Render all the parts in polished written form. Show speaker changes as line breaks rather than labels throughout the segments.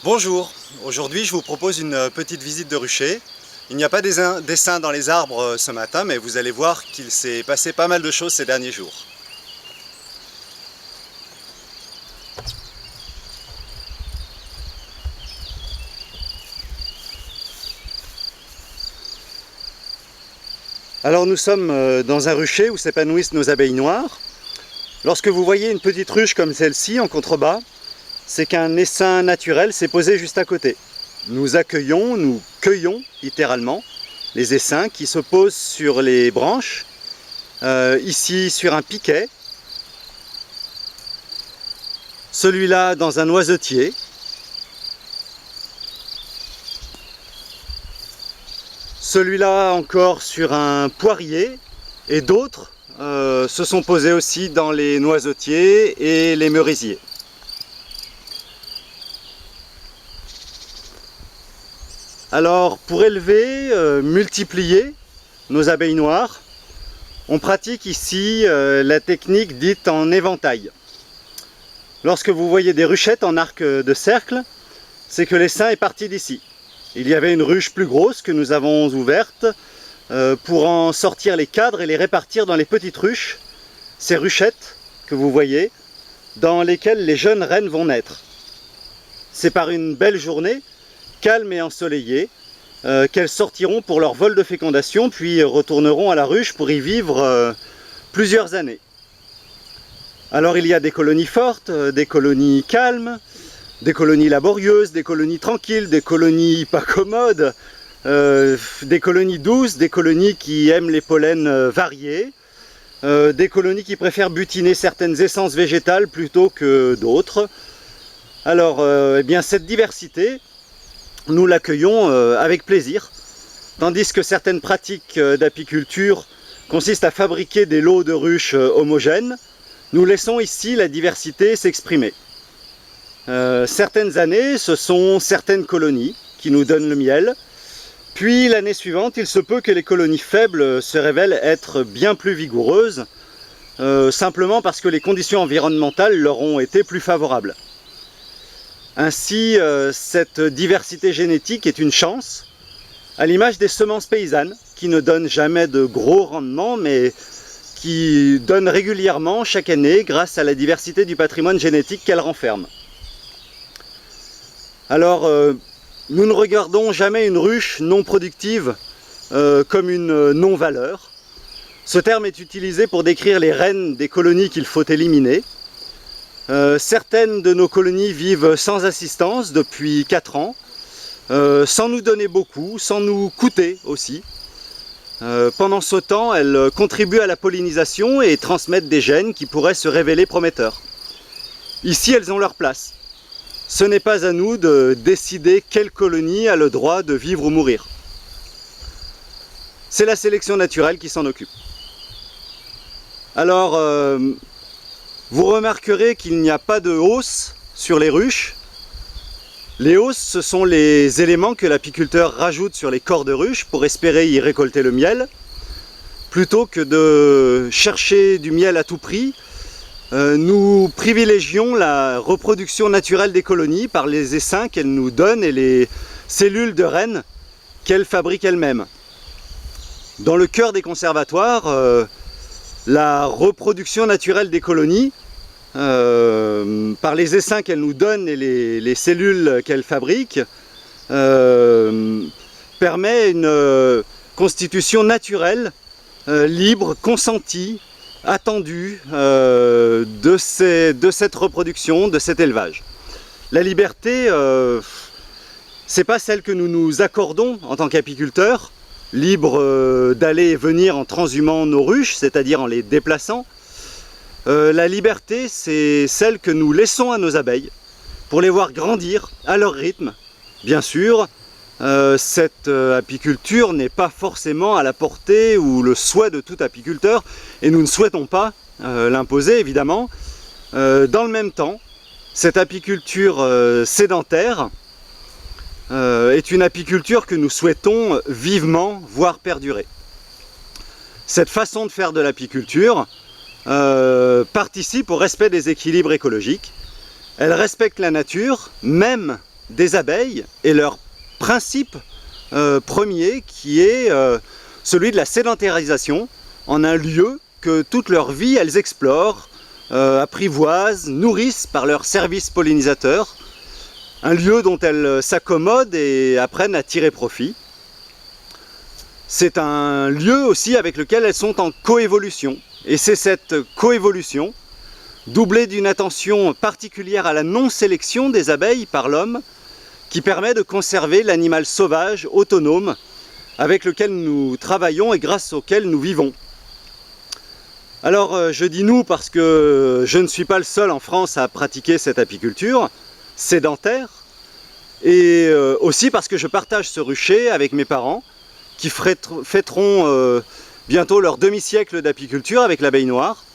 Bonjour, aujourd'hui je vous propose une petite visite de rucher. Il n'y a pas d'essaim dans les arbres ce matin, mais vous allez voir qu'il s'est passé pas mal de choses ces derniers jours. Alors nous sommes dans un rucher où s'épanouissent nos abeilles noires. Lorsque vous voyez une petite ruche comme celle-ci en contrebas, c'est qu'un essaim naturel s'est posé juste à côté. Nous accueillons, nous cueillons littéralement les essaims qui se posent sur les branches, ici sur un piquet, celui-là dans un noisetier, celui-là encore sur un poirier, et d'autres se sont posés aussi dans les noisetiers et les merisiers. Alors pour élever, multiplier nos abeilles noires, on pratique ici la technique dite en éventail. Lorsque vous voyez des ruchettes en arc de cercle, c'est que l'essaim est parti d'ici. Il y avait une ruche plus grosse que nous avons ouverte pour en sortir les cadres et les répartir dans les petites ruches, ces ruchettes que vous voyez, dans lesquelles les jeunes reines vont naître. C'est par une belle journée, calme et ensoleillée, qu'elles sortiront pour leur vol de fécondation, puis retourneront à la ruche pour y vivre plusieurs années. Alors il y a des colonies fortes, des colonies calmes, des colonies laborieuses, des colonies tranquilles, des colonies pas commodes, des colonies douces, des colonies qui aiment les pollens variés, des colonies qui préfèrent butiner certaines essences végétales plutôt que d'autres. Alors eh bien cette diversité, nous l'accueillons avec plaisir, tandis que certaines pratiques d'apiculture consistent à fabriquer des lots de ruches homogènes. Nous laissons ici la diversité s'exprimer. Certaines années, ce sont certaines colonies qui nous donnent le miel, puis l'année suivante, il se peut que les colonies faibles se révèlent être bien plus vigoureuses, simplement parce que les conditions environnementales leur ont été plus favorables. Ainsi, cette diversité génétique est une chance, à l'image des semences paysannes, qui ne donnent jamais de gros rendements, mais qui donnent régulièrement chaque année grâce à la diversité du patrimoine génétique qu'elles renferment. Alors, nous ne regardons jamais une ruche non productive comme une non-valeur. Ce terme est utilisé pour décrire les reines des colonies qu'il faut éliminer. Certaines de nos colonies vivent sans assistance depuis 4 ans, sans nous donner beaucoup, sans nous coûter aussi. Pendant ce temps, elles contribuent à la pollinisation et transmettent des gènes qui pourraient se révéler prometteurs. Ici, elles ont leur place. Ce n'est pas à nous de décider quelle colonie a le droit de vivre ou mourir. C'est la sélection naturelle qui s'en occupe. Alors, vous remarquerez qu'il n'y a pas de hausse sur les ruches. Les hausses, ce sont les éléments que l'apiculteur rajoute sur les corps de ruches pour espérer y récolter le miel. Plutôt que de chercher du miel à tout prix, nous privilégions la reproduction naturelle des colonies par les essaims qu'elles nous donnent et les cellules de reines qu'elles fabriquent elles-mêmes. Dans le cœur des conservatoires, la reproduction naturelle des colonies, par les essaims qu'elles nous donnent et les cellules qu'elles fabriquent, permet une constitution naturelle, libre, consentie, attendue de cette reproduction, de cet élevage. La liberté, c'est pas celle que nous nous accordons en tant qu'apiculteurs, libres d'aller et venir en transhumant nos ruches, c'est-à-dire en les déplaçant. La liberté, c'est celle que nous laissons à nos abeilles pour les voir grandir à leur rythme. Bien sûr, cette apiculture n'est pas forcément à la portée ou le souhait de tout apiculteur et nous ne souhaitons pas l'imposer évidemment. Dans le même temps, cette apiculture sédentaire est une apiculture que nous souhaitons vivement voir perdurer. Cette façon de faire de l'apiculture participe au respect des équilibres écologiques. Elle respecte la nature, même des abeilles et leur principe premier qui est celui de la sédentarisation en un lieu que toute leur vie elles explorent, apprivoisent, nourrissent par leurs services pollinisateurs, un lieu dont elles s'accommodent et apprennent à tirer profit. C'est un lieu aussi avec lequel elles sont en coévolution, et c'est cette coévolution, doublée d'une attention particulière à la non-sélection des abeilles par l'homme, qui permet de conserver l'animal sauvage, autonome, avec lequel nous travaillons et grâce auquel nous vivons. Alors je dis nous parce que je ne suis pas le seul en France à pratiquer cette apiculture sédentaire, et aussi parce que je partage ce rucher avec mes parents qui fêteront bientôt leur demi-siècle d'apiculture avec l'abeille noire.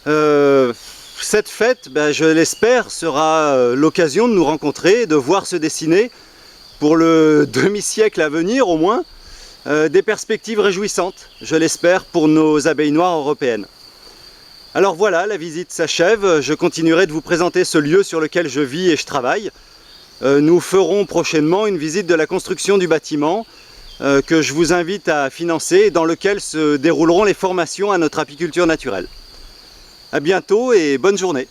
Cette fête, je l'espère, sera l'occasion de nous rencontrer et de voir se dessiner pour le demi-siècle à venir au moins des perspectives réjouissantes, je l'espère, pour nos abeilles noires européennes. Alors voilà, la visite s'achève, je continuerai de vous présenter ce lieu sur lequel je vis et je travaille. Nous ferons prochainement une visite de la construction du bâtiment que je vous invite à financer et dans lequel se dérouleront les formations à notre apiculture naturelle. À bientôt et bonne journée.